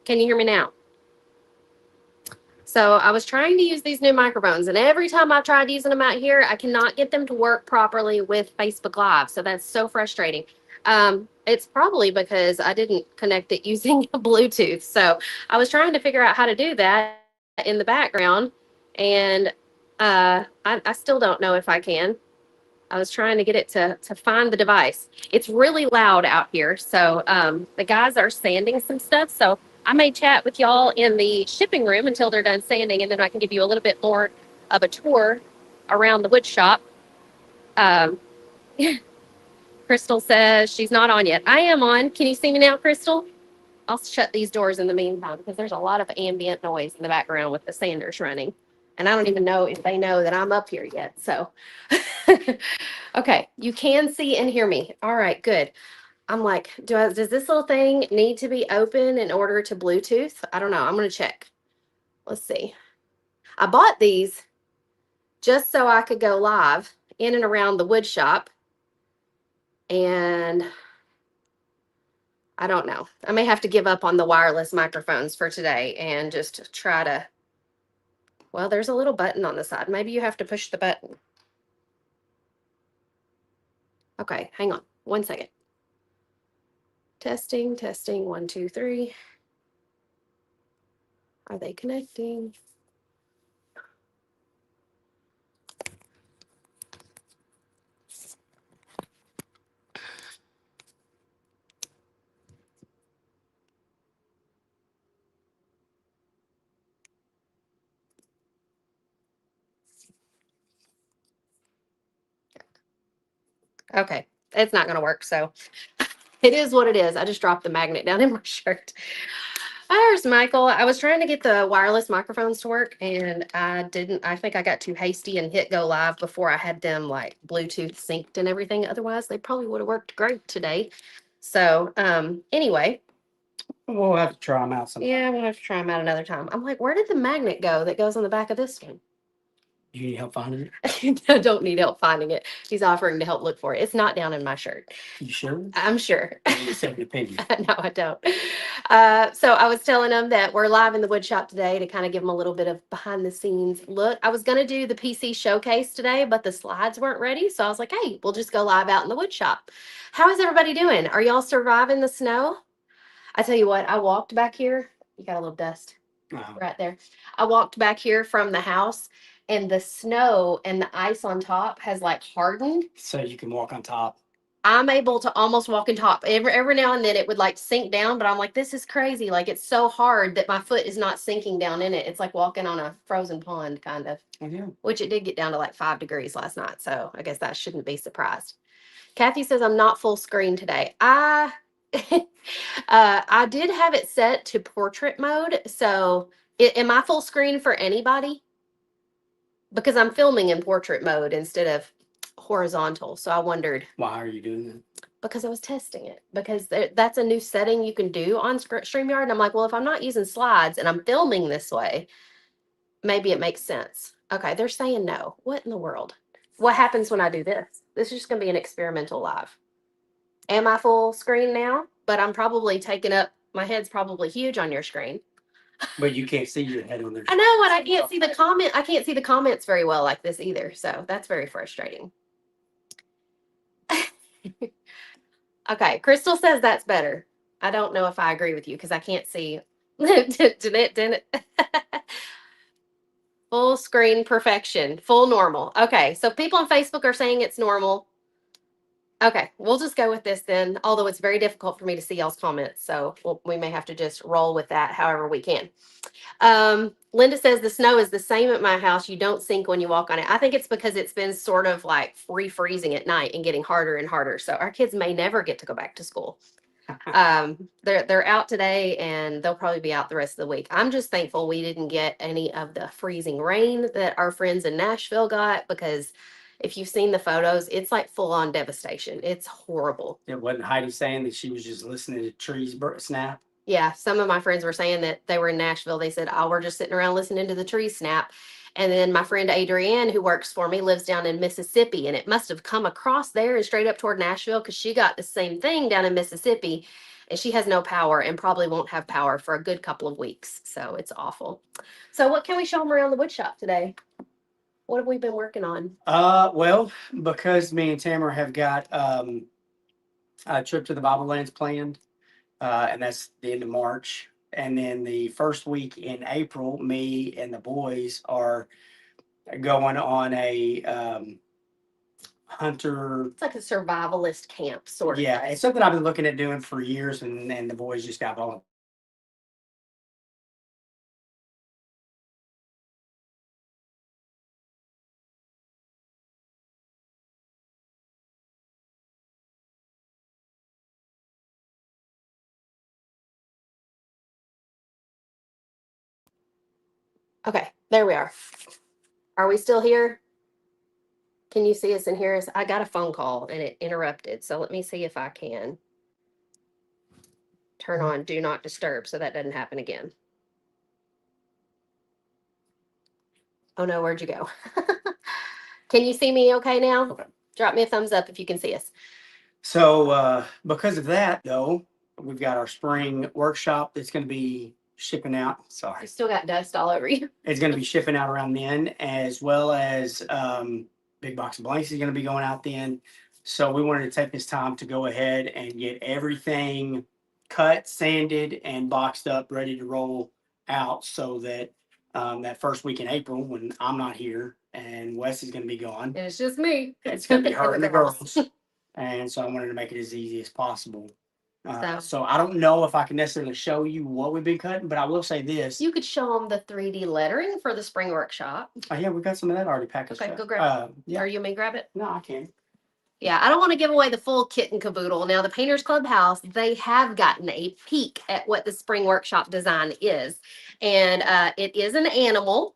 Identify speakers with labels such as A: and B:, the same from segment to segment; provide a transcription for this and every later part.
A: Can you hear me now? So I was trying to use these new microphones, and every time I've tried using them out here, I cannot get them to work properly with Facebook Live. So that's so frustrating. It's probably because I didn't connect it using Bluetooth. So I was trying to figure out how to do that in the background, and I still don't know if I can. I was trying to get it to find the device. It's really loud out here, so the guys are sanding some stuff. So I may chat with y'all in the shipping room until they're done sanding, and then I can give you a little bit more of a tour around the wood shop. Um, Crystal says she's not on yet. I am on. Can you see me now, Crystal? I'll shut these doors in the meantime because there's a lot of ambient noise in the background with the sanders running. And I don't even know if they know that I'm up here yet. So, okay, you can see and hear me. All right, good. I'm like, does this little thing need to be open in order to Bluetooth? I don't know. I'm going to check. Let's see. I bought these just so I could go live in and around the wood shop. And I don't know. I may have to give up on the wireless microphones for today and just try to. Well, there's a little button on the side. Maybe you have to push the button. Okay, hang on 1 second. Testing, testing, 1, 2, 3. Are they connecting? Okay, it's not going to work. So it is what it is. I just dropped the magnet down in my shirt. There's Michael. I was trying to get the wireless microphones to work and I didn't. I think I got too hasty and hit go live before I had them like Bluetooth synced and everything. Otherwise, they probably would have worked great today. So, anyway.
B: We'll have to try them out sometime.
A: Yeah, we'll have to try them out another time. I'm like, where did the magnet go that goes on the back of this one?
B: You need help finding
A: it? I don't need help finding it. He's offering to help look for it. It's not down in my shirt.
B: You sure?
A: I'm sure.
B: You said your opinion.
A: No, I don't. So I was telling them that we're live in the wood shop today to kind of give them a little bit of behind the scenes look. I was going to do the PC showcase today, but the slides weren't ready. So I was like, hey, we'll just go live out in the wood shop. How is everybody doing? Are y'all surviving the snow? I tell you what, I walked back here. You got a little dust right there. I walked back here from the house and the snow and the ice on top has like hardened.
B: So you can walk on top.
A: I'm able to almost walk on top. Every now and then it would like sink down, but I'm like, this is crazy. Like it's so hard that my foot is not sinking down in it. It's like walking on a frozen pond kind of.
B: Yeah.
A: Which it did get down to like 5 degrees last night. So I guess that shouldn't be surprised. Kathy says I'm not full screen today. I did have it set to portrait mode. So am I full screen for anybody? Because I'm filming in portrait mode instead of horizontal. So I wondered.
B: Why are you doing that?
A: Because I was testing it. Because that's a new setting you can do on StreamYard. And I'm like, well, if I'm not using slides and I'm filming this way, maybe it makes sense. Okay, they're saying no. What in the world? What happens when I do this? This is just going to be an experimental live. Am I full screen now? But I'm probably taking up, my head's probably huge on your screen.
B: But you can't see your head on there.
A: I know, and I can't see the comment. I can't see the comments very well like this either. So that's very frustrating. Okay, Crystal says that's better. I don't know if I agree with you because I can't see. Didn't it? Full screen perfection, full normal. Okay, so people on Facebook are saying it's normal. Okay, we'll just go with this then, although it's very difficult for me to see y'all's comments. So we may have to just roll with that however we can. Linda says the snow is the same at my house. You don't sink when you walk on it. I think it's because it's been sort of like refreezing at night and getting harder and harder. So our kids may never get to go back to school. They're out today and they'll probably be out the rest of the week. I'm just thankful we didn't get any of the freezing rain that our friends in Nashville got because if you've seen the photos, it's like full on devastation. It's horrible.
B: It wasn't Heidi saying that she was just listening to trees snap.
A: Yeah, some of my friends were saying that they were in Nashville. They said, oh, we're just sitting around listening to the trees snap. And then my friend Adrienne, who works for me, lives down in Mississippi. And it must have come across there and straight up toward Nashville because she got the same thing down in Mississippi. and she has no power and probably won't have power for a good couple of weeks. So it's awful. So what can we show them around the wood shop today? What have we been working on?
B: Well, because me and Tamara have got a trip to the Bible Lands planned, and that's the end of March. And then the first week in April, me and the boys are going on a hunter.
A: It's like a survivalist camp, sort of.
B: Yeah, it's something I've been looking at doing for years, and the boys just got volunteered.
A: Okay, there we are. Are we still here? Can you see us and hear us? I got a phone call and it interrupted. So let me see if I can turn on do not disturb so that doesn't happen again. Oh no, where'd you go? Can you see me okay now?
B: Okay.
A: Drop me a thumbs up if you can see us.
B: So because of that, though, we've got our spring workshop that's going to be shipping out. Sorry,
A: You still got dust all over you.
B: it's going to be shipping out around then, as well as big box of blanks is going to be going out then. So we wanted to take this time to go ahead and get everything cut, sanded, and boxed up, ready to roll out, so that that first week in April, when I'm not here and Wes is going to be gone,
A: And it's just me.
B: it's going to be her and the
A: girls.
B: girls. And so I wanted to make it as easy as possible.
A: So-
B: So I don't know if I can necessarily show you what we've been cutting, but I will say this.
A: You could show them the 3D lettering for the spring workshop.
B: Oh, yeah, we got some of that already packaged.
A: Okay,
B: up.
A: go grab
B: Yeah,
A: Or you may grab it.
B: no, I can.
A: Yeah, I don't want to give away the full kit and caboodle. Now, the Painters Clubhouse, they have gotten a peek at what the spring workshop design is. And it is an animal,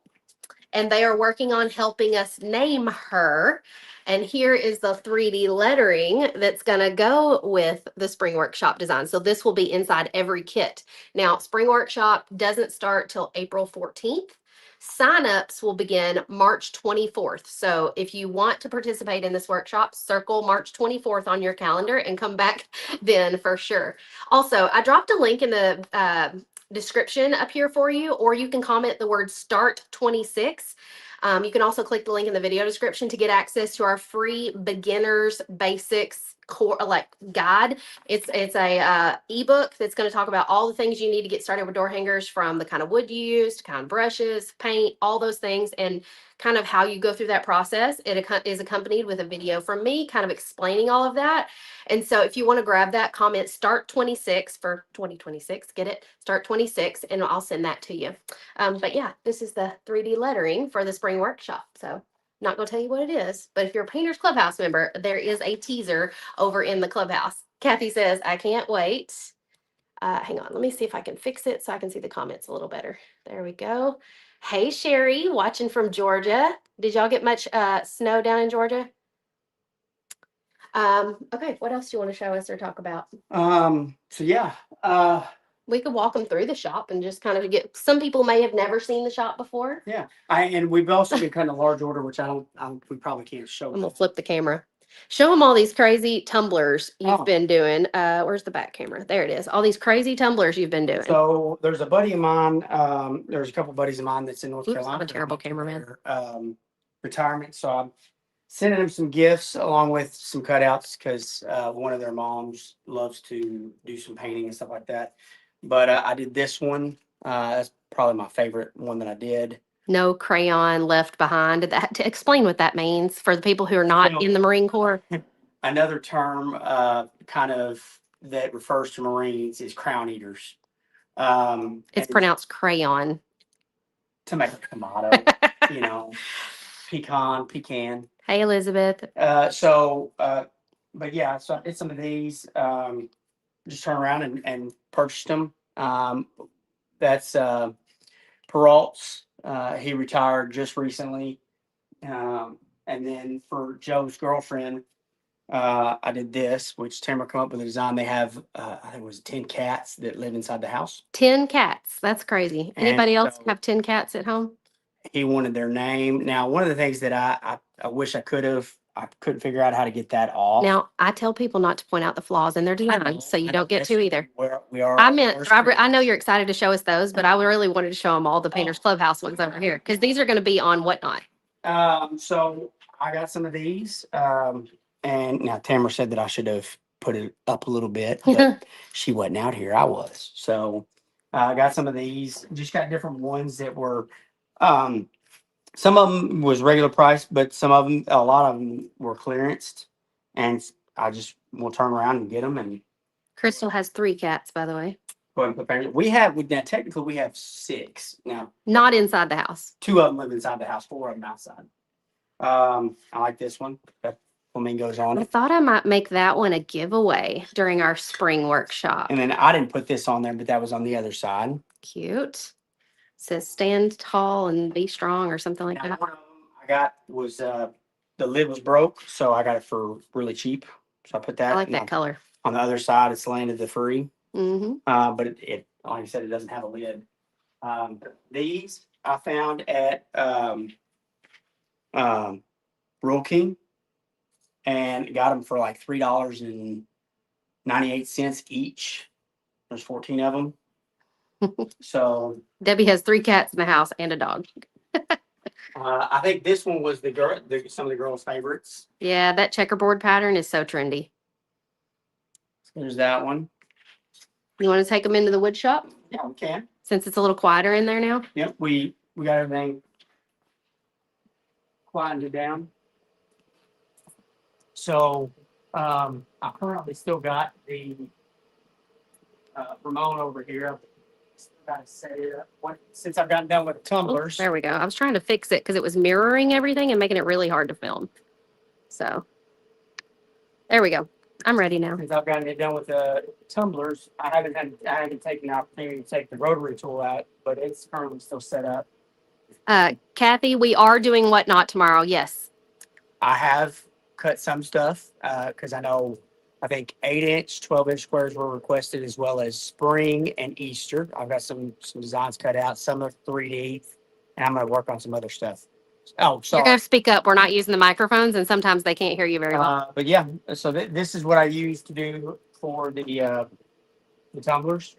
A: and they are working on helping us name her. And here is the 3D lettering that's going to go with the spring workshop design. So this will be inside every kit. Now, spring workshop doesn't start till April 14th. Signups will begin March 24th. So if you want to participate in this workshop, circle March 24th on your calendar and come back then for sure. Also, I dropped a link in the description up here for you, or you can comment the word start 26. You can also click the link in the video description to get access to our free beginners basics core like guide. It's a ebook that's going to talk about all the things you need to get started with door hangers, from the kind of wood you use to kind of brushes, paint, all those things, and kind of how you go through that process. It is accompanied with a video from me kind of explaining all of that. And so if you want to grab that, comment start 26 for 2026, get it? Start 26, and I'll send that to you. But yeah, this is the 3D lettering for the spring workshop. So not going to tell you what it is, but if you're a Painters Clubhouse member, there is a teaser over in the clubhouse. Kathy says, I can't wait. Hang on, let me see if I can fix it so I can see the comments a little better. There we go. Hey, Sherry, watching from Georgia. Did y'all get much snow down in Georgia? Okay, what else do you want to show us or talk about?
B: So yeah,
A: We could walk them through the shop and just kind of get, some people may have never seen the shop before.
B: yeah. And we've also been cutting a large order, which we probably can't show.
A: I'm gonna flip the camera. Show them all these crazy tumblers you've
B: Oh.
A: been doing. Where's the back camera? There it is. All these crazy tumblers you've been doing.
B: So there's a buddy of mine. There's a couple buddies of mine that's in North
A: Oops,
B: Carolina.
A: I'm a terrible cameraman.
B: Retirement. So I'm sending them some gifts along with some cutouts, because one of their moms loves to do some painting and stuff like that. But I did this one. That's probably my favorite one that I did.
A: No crayon left behind. That to explain what that means for the people who are not
B: No.
A: in the Marine Corps.
B: Another term kind of that refers to Marines is crown eaters.
A: It's
B: And
A: pronounced crayon.
B: tomato, tomato, pecan.
A: Hey, Elizabeth.
B: But yeah, so I did some of these, just turn around and purchased them. That's Peralt's. He retired just recently. And then for Joe's girlfriend, I did this, which Tamara come up with a design. They have, I think it was 10 cats that live inside the house.
A: 10 cats. That's crazy.
B: And
A: Anybody else
B: so-
A: have 10 cats at home?
B: He wanted their name. Now, one of the things that I wish I could have, I couldn't figure out how to get that off.
A: Now, I tell people not to point out the flaws in their design, so you
B: I know
A: don't get
B: that's
A: to either.
B: where we are.
A: I meant, Robert, I know you're excited to show us those, but I really wanted to show them all the Painters Clubhouse ones over here, because these are going to be on Whatnot.
B: So I got some of these, and now Tamara said that I should have put it up a little bit, but she wasn't out here. I was. So I got some of these. Just got different ones that were, some of them was regular price, but some of them, a lot of them were clearanced, and I just will turn around and get them and
A: Crystal has 3 cats, by the way.
B: go ahead and put paint. We have, now technically we have 6 now.
A: Not inside the house.
B: 2 of them live inside the house, 4 of them outside. I like this one. Got flamingos on
A: I
B: it.
A: thought I might make that one a giveaway during our spring workshop.
B: And then I didn't put this on there, but that was on the other side.
A: Cute. Says stand tall and be strong or something like
B: Now,
A: that.
B: one of them I got was the lid was broke, so I got it for really cheap. So I put that.
A: I like
B: and
A: that color.
B: on the other side, it's landed the free.
A: Mm-hmm.
B: But it, like I said, it doesn't have a lid. These I found at Rural King and got them for like $3.98 each. There's 14 of them. So
A: Debbie has 3 cats in the house and a dog.
B: I think this one was some of the girls' favorites.
A: Yeah, that checkerboard pattern is so trendy.
B: There's that one.
A: You want to take them into the wood shop
B: Yeah, we can.
A: since it's a little quieter in there now?
B: Yep, we got everything quieted down. So I currently still got the Ramon over here. Got to set it up since I've gotten done with the
A: Oh,
B: tumblers.
A: there we go. I was trying to fix it because it was mirroring everything and making it really hard to film. So there we go. I'm ready now.
B: Since I've gotten it done with the tumblers, I haven't taken the opportunity to take the rotary tool out, but it's currently still set up.
A: Kathy, we are doing Whatnot tomorrow. Yes.
B: I have cut some stuff because I think 8-inch, 12-inch squares were requested, as well as spring and Easter. I've got some designs cut out. Some are 3D, and I'm going to work on some other stuff. Oh,
A: You're
B: sorry.
A: going to speak up. We're not using the microphones, and sometimes they can't hear you very well.
B: But yeah, so this is what I use to do for the tumblers.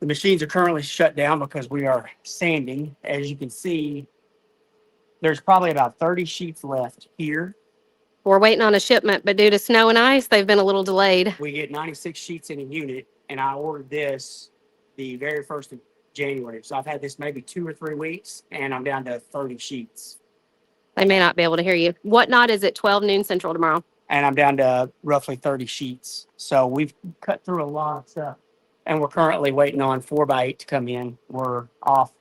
B: The machines are currently shut down because we are sanding. As you can see, there's probably about 30 sheets left here.
A: We're waiting on a shipment, but due to snow and ice, they've been a little delayed.
B: We get 96 sheets in a unit, and I ordered this the very 1st of January. So I've had this maybe 2 or 3 weeks, and I'm down to 30 sheets.
A: They may not be able to hear you. Whatnot is at 12 noon Central tomorrow.
B: And I'm down to roughly 30 sheets. So we've cut through a lot of stuff. And we're currently waiting on 4x8 to come in. We're out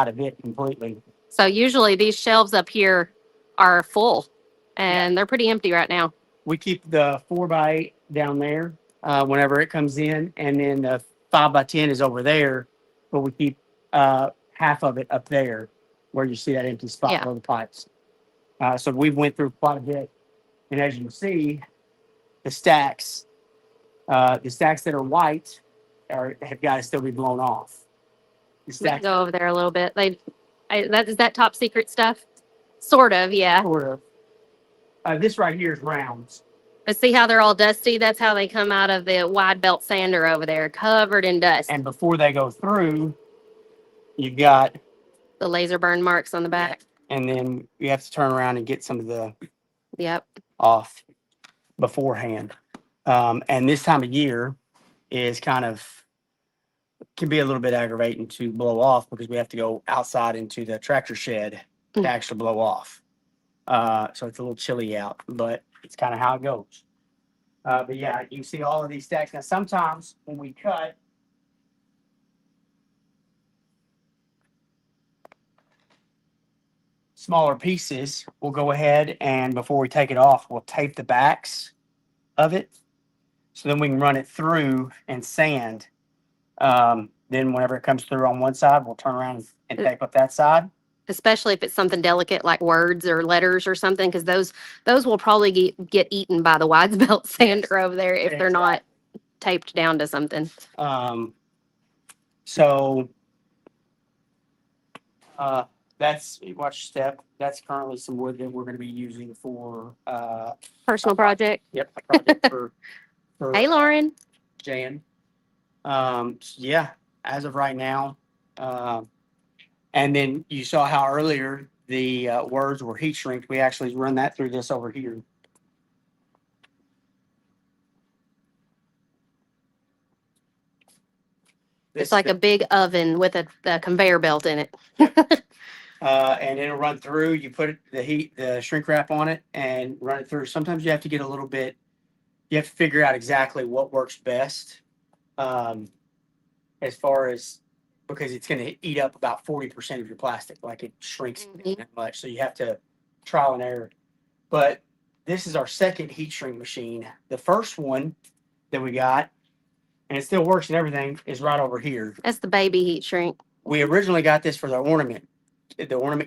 B: of it completely.
A: So usually these shelves up here are full, and they're pretty empty right now.
B: We keep the 4x8 down there whenever it comes in, and then the 5x10 is over there, but we keep half of it up there where you see that empty spot
A: Yeah.
B: below the pipes. So we went through quite a bit, and as you can see, the stacks that are white have got to still be blown off. The
A: We can
B: stacks
A: go over there a little bit. Is that top secret stuff? Sort of, yeah.
B: sort of. This right here is rounds.
A: But see how they're all dusty? That's how they come out of the wide belt sander over there, covered in dust.
B: And before they go through, you've got,
A: The laser burn marks on the back.
B: and then you have to turn around and get some of the
A: Yep.
B: off beforehand. And this time of year is can be a little bit aggravating to blow off because we have to go outside into the tractor shed to actually blow off. So it's a little chilly out, but it's kind of how it goes. But yeah, you can see all of these stacks. Now, sometimes when we cut, smaller pieces, we'll go ahead and before we take it off, we'll tape the backs of it. So then we can run it through and sand. Then whenever it comes through on one side, we'll turn around and tape up that side.
A: Especially if it's something delicate like words or letters or something, because those will probably get eaten by the wide belt sander over there if they're not taped down to something.
B: So that's, watch step. That's currently some wood that we're going to be using for,
A: Personal project.
B: yep, a project for
A: Hey, Lauren.
B: Jan. Yeah, as of right now. And then you saw how earlier the words were heat shrinked. We actually run that through this over here.
A: It's like a big oven with a conveyor belt in it.
B: And it'll run through. You put the shrink wrap on it and run it through. Sometimes you have to get a little bit. You have to figure out exactly what works best, as far as, because it's going to eat up about 40% of your plastic. Like it shrinks that much, so you have to trial and error. But this is our second heat shrink machine. The first one that we got, and it still works and everything, is right over here.
A: That's the baby heat shrink.
B: We originally got this for the ornament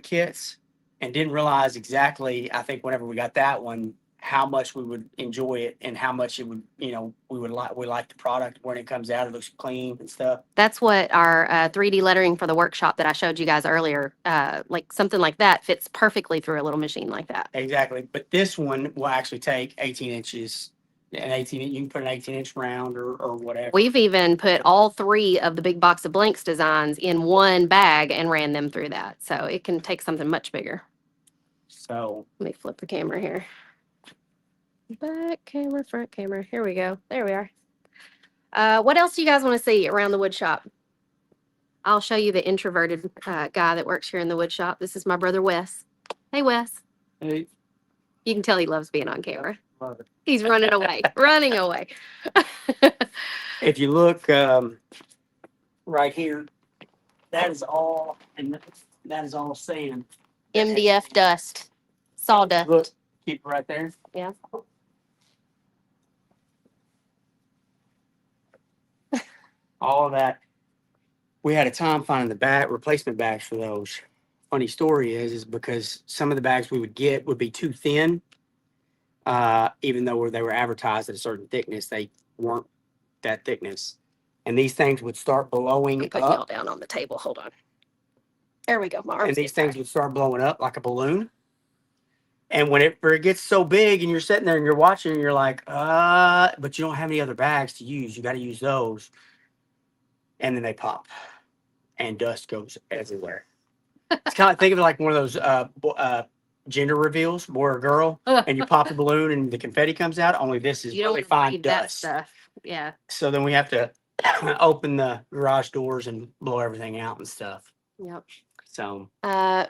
B: kits, and didn't realize exactly, I think whenever we got that one, how much we would enjoy it and how much it would, we like the product when it comes out. It looks clean and stuff.
A: That's what our 3D lettering for the workshop that I showed you guys earlier, like something like that fits perfectly through a little machine like that.
B: Exactly. But this one will actually take 18 inches. You can put an 18-inch round or whatever.
A: We've even put all 3 of the big box of blanks designs in one bag and ran them through that. So it can take something much bigger.
B: So
A: let me flip the camera here. Back camera, front camera. Here we go. There we are. What else do you guys want to see around the wood shop? I'll show you the introverted guy that works here in the wood shop. This is my brother, Wes. Hey, Wes.
B: Hey.
A: You can tell he loves being on camera.
B: Love it.
A: He's running away, running away.
B: If you look right here, that is all, and that is all sand.
A: MDF dust, sawdust.
B: Look, keep it right there.
A: Yeah.
B: All of that. We had a time finding the replacement bags for those. Funny story is because some of the bags we would get would be too thin. Even though they were advertised at a certain thickness, they weren't that thickness. And these things would start blowing
A: I'm putting y'all down on the table. Hold on. There we go. My arms
B: and these
A: get
B: things
A: tired.
B: would start blowing up like a balloon. And whenever it gets so big and you're sitting there and you're watching and you're like, but you don't have any other bags to use. You got to use those. And then they pop and dust goes everywhere. It's kind of, think of it like one of those gender reveals, boy or girl, and you pop the balloon and the confetti comes out. Only this is really fine dust.
A: Stuff. Yeah.
B: So then we have to open the garage doors and blow everything out and stuff.
A: Yep.
B: So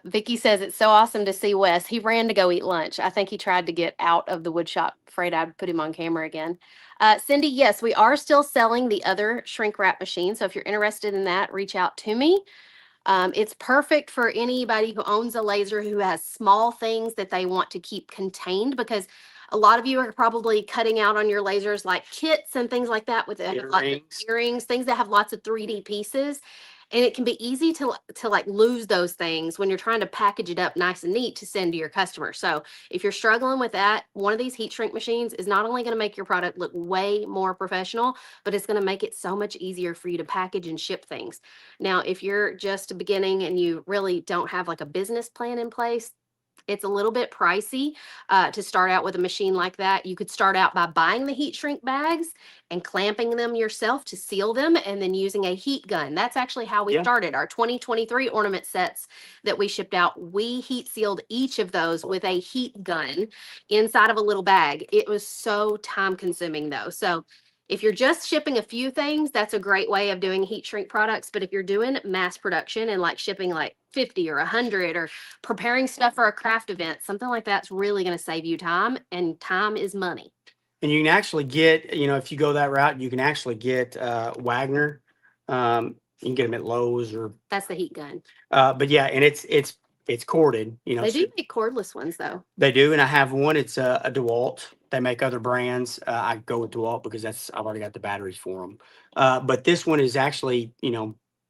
A: Vicky says it's so awesome to see Wes. He ran to go eat lunch. I think he tried to get out of the wood shop. Afraid I'd put him on camera again. Cindy, yes, we are still selling the other shrink wrap machine. So if you're interested in that, reach out to me. It's perfect for anybody who owns a laser who has small things that they want to keep contained, because a lot of you are probably cutting out on your lasers like kits and things like that with earrings, things that have lots of 3D pieces. And it can be easy to like lose those things when you're trying to package it up nice and neat to send to your customer. So if you're struggling with that, one of these heat shrink machines is not only going to make your product look way more professional, but it's going to make it so much easier for you to package and ship things. Now, if you're just beginning and you really don't have like a business plan in place, it's a little bit pricey to start out with a machine like that. You could start out by buying the heat shrink bags and clamping them yourself to seal them, and then using a heat gun. That's actually how we started our 2023 ornament sets that we shipped out. We heat sealed each of those with a heat gun inside of a little bag. It was so time consuming though. So if you're just shipping a few things, that's a great way of doing heat shrink products. But if you're doing mass production and like shipping like 50 or 100 or preparing stuff for a craft event, something like that's really going to save you time, and time is money.
B: And you can actually get, if you go that route, you can actually get Wagner. You can get them at Lowe's or.
A: That's the heat gun.
B: But yeah, and it's corded.
A: They do make cordless ones though.
B: They do, and I have one. It's a DeWalt. They make other brands. I go with DeWalt because I've already got the batteries for them. But this one is actually,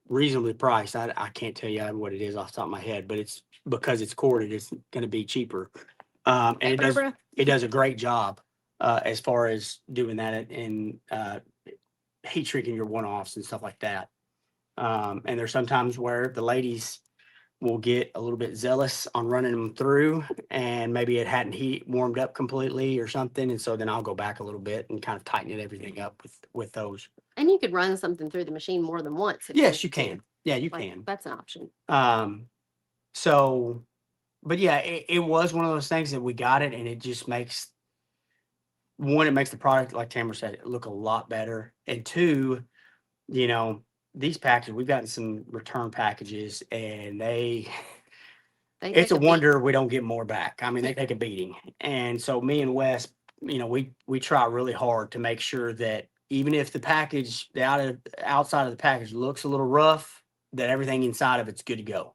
B: reasonably priced. I can't tell you what it is off the top of my head, but it's because it's corded, it's going to be cheaper. And it does a great job as far as doing that and heat shrinking your one-offs and stuff like that. And there's sometimes where the ladies will get a little bit zealous on running them through, and maybe it hadn't warmed up completely or something. And so then I'll go back a little bit and kind of tighten everything up with those.
A: And you could run something through the machine more than once. if
B: Yes, you
A: need
B: can.
A: to.
B: Yeah, you
A: Like,
B: can.
A: that's an option.
B: So, but yeah, it was one of those things that we got it, and it just makes one, it makes the product, like Tamara said, look a lot better. And two, you know, these packages, we've gotten some return packages, and
A: They
B: it's
A: take
B: a
A: beat.
B: wonder we don't get more back. I mean, they take a beating. And so me and Wes, you know, we try really hard to make sure that even if the package, the outside of the package looks a little rough, that everything inside of it's good to go.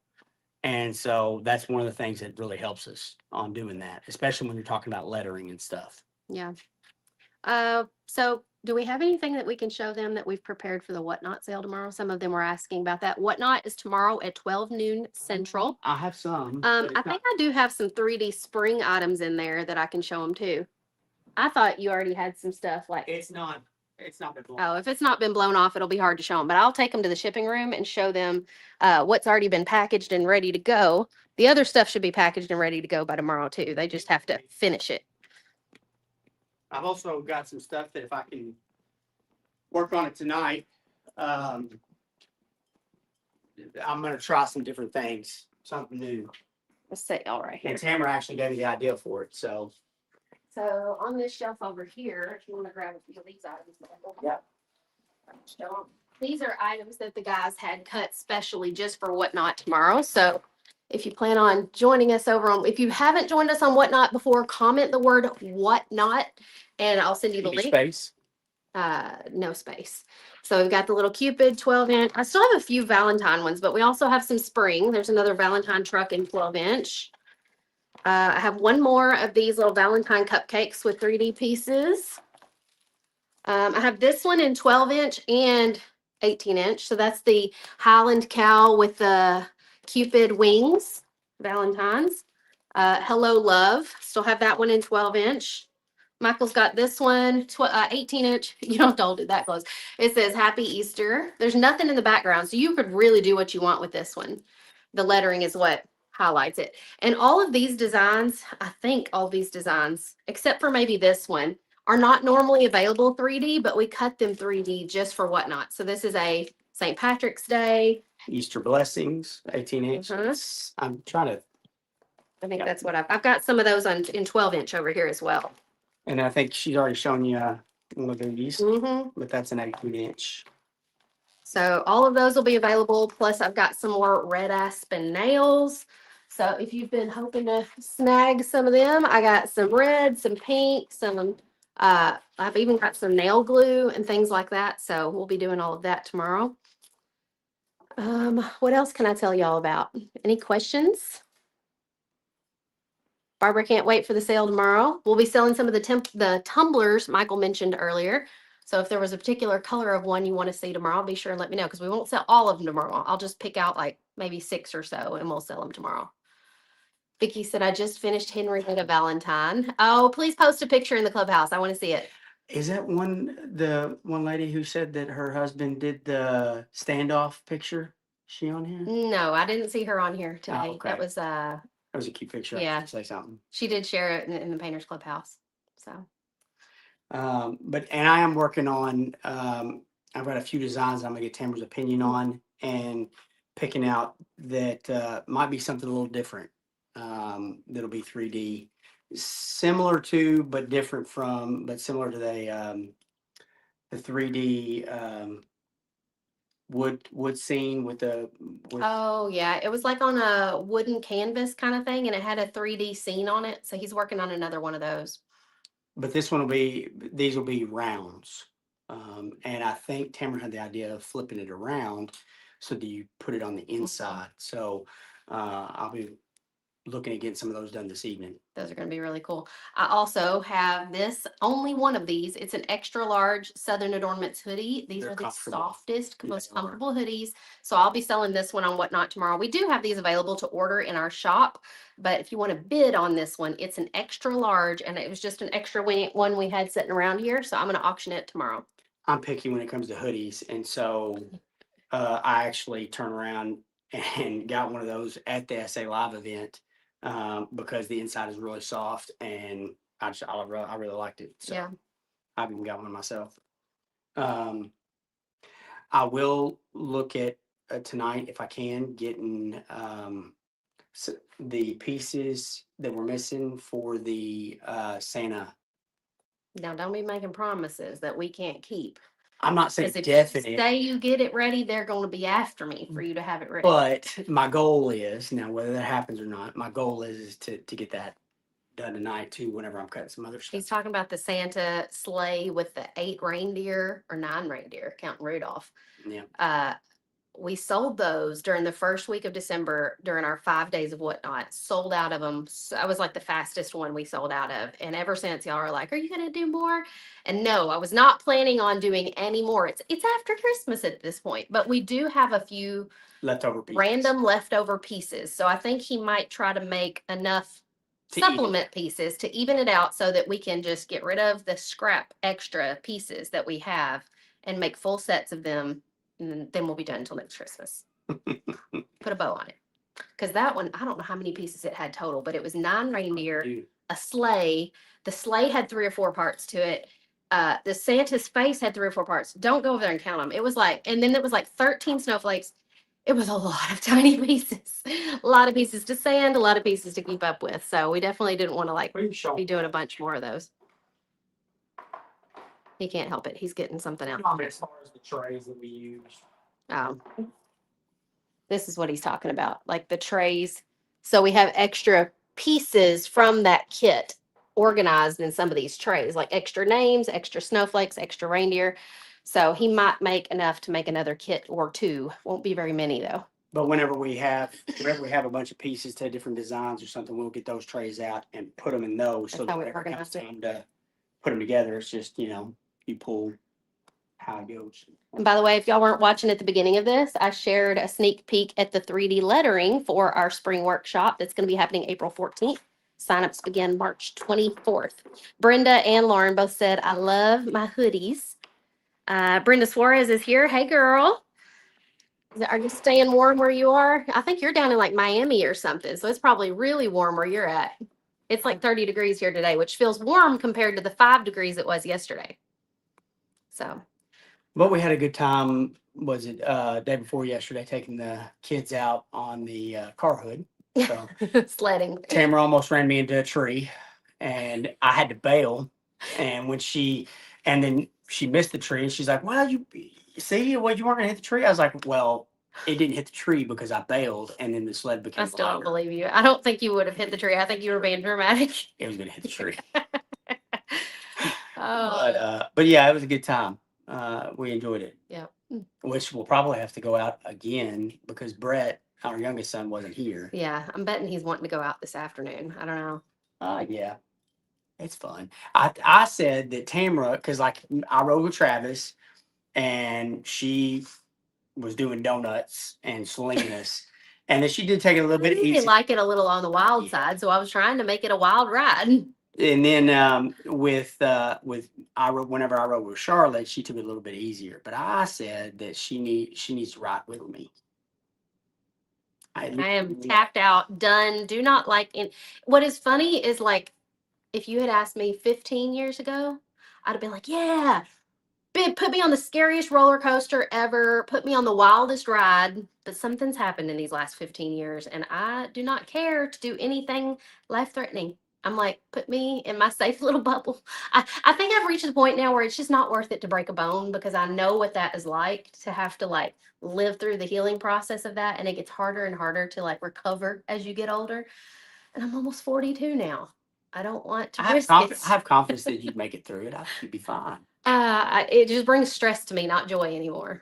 B: And so that's one of the things that really helps us on doing that, especially when you're talking about lettering and stuff.
A: Yeah. So do we have anything that we can show them that we've prepared for the Whatnot sale tomorrow? Some of them were asking about that. Whatnot is tomorrow at 12 noon Central.
B: I have some.
A: I think I do have some 3D spring items in there that I can show them too. I thought you already had some stuff like.
B: It's not been blown.
A: Oh, if it's not been blown off, it'll be hard to show them, but I'll take them to the shipping room and show them what's already been packaged and ready to go. The other stuff should be packaged and ready to go by tomorrow too. They just have to finish it.
B: I've also got some stuff that if I can work on it tonight, I'm going to try some different things, something new.
A: Let's say, all right here.
B: And Tamara actually gave me the idea for it, so.
A: So on this shelf over here, if you want to grab a few of these items.
B: Yeah.
A: These are items that the guys had cut specially just for Whatnot tomorrow. So if you plan on joining us over on, if you haven't joined us on Whatnot before, comment the word Whatnot and I'll send you the link.
B: Space.
A: No space. So we've got the little Cupid 12-inch. I still have a few Valentine ones, but we also have some spring. There's another Valentine truck in 12-inch. I have one more of these little Valentine cupcakes with 3D pieces. I have this one in 12-inch and 18-inch. So that's the Highland cow with the Cupid wings, Valentine's. Hello Love. Still have that one in 12-inch. Michael's got this one, 18-inch. You don't have to hold it that close. It says Happy Easter. There's nothing in the background, so you could really do what you want with this one. The lettering is what highlights it. And all of these designs, I think all these designs, except for maybe this one, are not normally available 3D, but we cut them 3D just for Whatnot. So this is a St. Patrick's Day.
B: Easter Blessings, 18-inch. I'm trying to.
A: I think that's what I've got some of those in 12-inch over here as well.
B: And I think she's already shown you one of these, but that's an 18-inch.
A: So all of those will be available. Plus I've got some more red aspen nails. So if you've been hoping to snag some of them, I got some red, some pink, some, I've even got some nail glue and things like that. So we'll be doing all of that tomorrow. What else can I tell y'all about? Any questions? Barbara can't wait for the sale tomorrow. We'll be selling some of the tumblers Michael mentioned earlier. So if there was a particular color of one you want to see tomorrow, be sure and let me know because we won't sell all of them tomorrow. I'll just pick out like maybe 6 or so and we'll sell them tomorrow. Vicky said, I just finished Henrietta Valentine. Oh, please post a picture in the clubhouse. I want to see it.
B: Is that the one lady who said that her husband did the standoff picture? Is she on here?
A: No, I didn't see her on here today.
B: Oh, okay.
A: That was
B: a cute picture.
A: Yeah.
B: Say something.
A: She did share it in the Painters Clubhouse. So.
B: And I am working on. I've got a few designs I'm gonna get Tamara's opinion on and picking out that might be something a little different. That'll be 3D, similar to but different from, but similar to the 3D wood scene with the.
A: Oh yeah, it was like on a wooden canvas kind of thing, and it had a 3D scene on it. So he's working on another one of those.
B: But these will be rounds. And I think Tamara had the idea of flipping it around so that you put it on the inside. So I'll be looking at getting some of those done this evening.
A: Those are going to be really cool. I also have only one of these. It's an extra large Southern Adornments hoodie. These are the softest, most comfortable hoodies. So I'll be selling this one on Whatnot tomorrow. We do have these available to order in our shop, but if you want to bid on this one, it's an extra large and it was just an extra one we had sitting around here. So I'm going to auction it tomorrow.
B: I'm picky when it comes to hoodies. And so I actually turn around and got one of those at the SA Live event because the inside is really soft, and I really liked it. So
A: Yeah.
B: I've even got one myself. Um, I will look at tonight if I can getting the pieces that we're missing for the Santa.
A: Now, don't be making promises that we can't keep.
B: I'm not saying
A: Because if
B: definite.
A: you say you get it ready, they're going to be after me for you to have it ready.
B: But my goal is now, whether that happens or not, my goal is to get that done tonight too. Whenever I'm cutting some other stuff.
A: He's talking about the Santa sleigh with the 8 reindeer or 9 reindeer, counting Rudolph.
B: Yeah.
A: We sold those during the first week of December during our 5 days of whatnot. Sold out of them. So I was like the fastest one we sold out of. And ever since, y'all are like, "Are you going to do more?" And no, I was not planning on doing any more. It's after Christmas at this point, but we do have a few
B: Leftover pieces.
A: random leftover pieces. So I think he might try to make enough
B: To
A: supplement pieces to even it out so that we can just get rid of the scrap extra pieces that we have and make full sets of them. And then we'll be done until next Christmas. Put a bow on it. Because that one, I don't know how many pieces it had total, but it was 9 reindeer,
B: Dude.
A: a sleigh. The sleigh had 3 or 4 parts to it. The Santa's face had 3 or 4 parts. Don't go over there and count them. It was like, and then it was like 13 snowflakes. It was a lot of tiny pieces, a lot of pieces to sand, a lot of pieces to keep up with. So we definitely didn't want to like be doing a bunch more of those. He can't help it. He's getting something else.
B: As far as the trays that we use.
A: This is what he's talking about, like the trays. So we have extra pieces from that kit organized in some of these trays, like extra names, extra snowflakes, extra reindeer. So he might make enough to make another kit or 2. Won't be very many though.
B: But whenever we have a bunch of pieces to different designs or something, we'll get those trays out and put them in those. So
A: That's how
B: that
A: we
B: whenever it comes
A: organize it.
B: time to put them together, it's just, you pull how it goes.
A: And by the way, if y'all weren't watching at the beginning of this, I shared a sneak peek at the 3D lettering for our spring workshop that's going to be happening April 14th. Signups begin March 24th. Brenda and Lauren both said, "I love my hoodies." Brenda Suarez is here. Hey, girl. Are you staying warm where you are? I think you're down in like Miami or something. So it's probably really warm where you're at. It's like 30 degrees here today, which feels warm compared to the 5 degrees it was yesterday. So.
B: But we had a good time. Was it day before yesterday, taking the kids out on the car hood. So
A: sledding.
B: Tamara almost ran me into a tree, and I had to bail. And then she missed the tree, and she's like, "Well, you see, well, you weren't gonna hit the tree." I was like, "Well, it didn't hit the tree because I bailed, and then the sled became."
A: I still don't believe you. I don't think you would have hit the tree. I think you were being dramatic.
B: It was gonna hit the tree.
A: Oh.
B: But yeah, it was a good time. We enjoyed it.
A: Yeah.
B: Which we'll probably have to go out again because Brett, our youngest son, wasn't here.
A: Yeah, I'm betting he's wanting to go out this afternoon. I don't know.
B: Yeah, it's fun. I said that Tamara, because like I rode with Travis, and she was doing donuts and slinging us, and then she did take it a little bit easy.
A: Like it a little on the wild side, so I was trying to make it a wild ride.
B: And then whenever I rode with Charlotte, she took it a little bit easier. But I said that she needs to ride with me.
A: I am tapped out, done. Do not like in. What is funny is like, if you had asked me 15 years ago, I'd have been like, "Yeah, put me on the scariest roller coaster ever. Put me on the wildest ride." But something's happened in these last 15 years, and I do not care to do anything life-threatening. I'm like, put me in my safe little bubble. I think I've reached the point now where it's just not worth it to break a bone because I know what that is like to have to like live through the healing process of that. And it gets harder and harder to like recover as you get older. And I'm almost 42 now. I don't want to risk it.
B: I have confidence that you'd make it through it. I think you'd be fine.
A: It just brings stress to me, not joy anymore.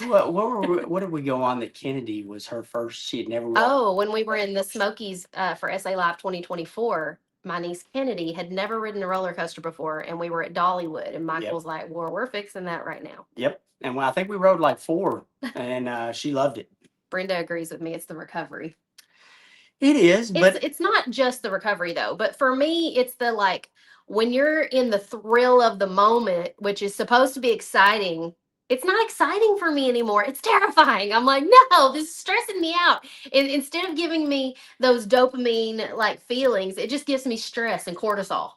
B: What did we go on that Kennedy was her first? She had never.
A: When we were in the Smokies for SA Live 2024. My niece Kennedy had never ridden a roller coaster before, and we were at Dollywood, and Michael's like, "Well, we're fixing that right now."
B: Yep. And I think we rode like 4, and she loved it.
A: Brenda agrees with me. It's the recovery.
B: It is, but
A: it's not just the recovery though. But for me, it's the like when you're in the thrill of the moment, which is supposed to be exciting, It's not exciting for me anymore. It's terrifying. I'm like, no, this is stressing me out. And instead of giving me those dopamine like feelings, it just gives me stress and cortisol.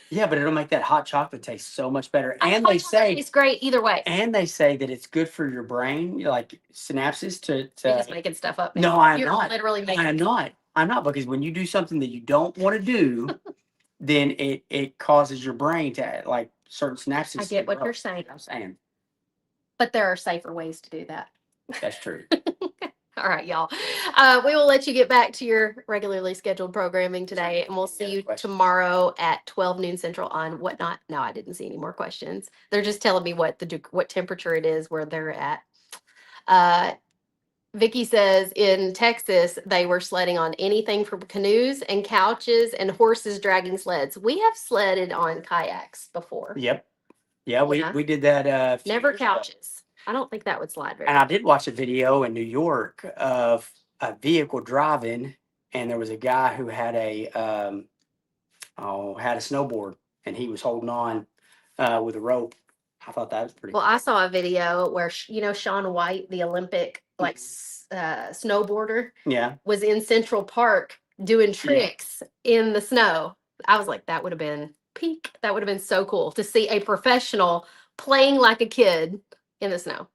B: Yeah, but it'll make that hot chocolate taste so much better.
A: I
B: And
A: know
B: they
A: it
B: say,
A: tastes great either way.
B: and they say that it's good for your brain, like synapses
A: You're just making stuff up.
B: No,
A: Man.
B: I'm
A: You're
B: not.
A: literally making.
B: I'm not. I'm not, because when you do something that you don't want to do, then it causes your brain to like certain synapses.
A: I
B: to
A: get what
B: grow.
A: you're saying,
B: I'm saying
A: but there are safer ways to do that.
B: that's true.
A: All right, y'all. We will let you get back to your regularly scheduled programming today, and we'll see you tomorrow at 12 noon Central on Whatnot. No, I didn't see any more questions. They're just telling me what what temperature it is where they're at. Vicky says in Texas they were sledding on anything from canoes and couches and horses dragging sleds. We have sledded on kayaks before.
B: Yep. Yeah,
A: Yeah.
B: we did that.
A: Never couches. I don't think that would slide very
B: And
A: well.
B: I did watch a video in New York of a vehicle driving, and there was a guy who had a snowboard, and he was holding on with a rope. I thought that was pretty.
A: Well, I saw a video where Shaun White, the Olympic like snowboarder,
B: Yeah.
A: was in Central Park doing tricks in the snow. I was like, that would have been peak. That would have been so cool to see a professional playing like a kid in the snow.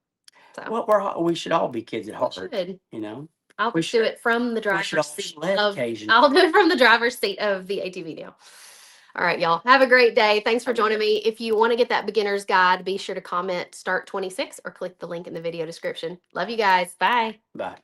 A: So
B: Well, we should all be kids at heart.
A: should.
B: You know.
A: I'll
B: We
A: do
B: should-
A: it from the
B: We should
A: driver's
B: all
A: seat.
B: sled occasionally.
A: I'll do it from the driver's seat of the ATV now. All right, y'all. Have a great day. Thanks for joining me. If you want to get that beginner's guide, be sure to comment start 26 or click the link in the video description. Love you guys. Bye.
B: Bye.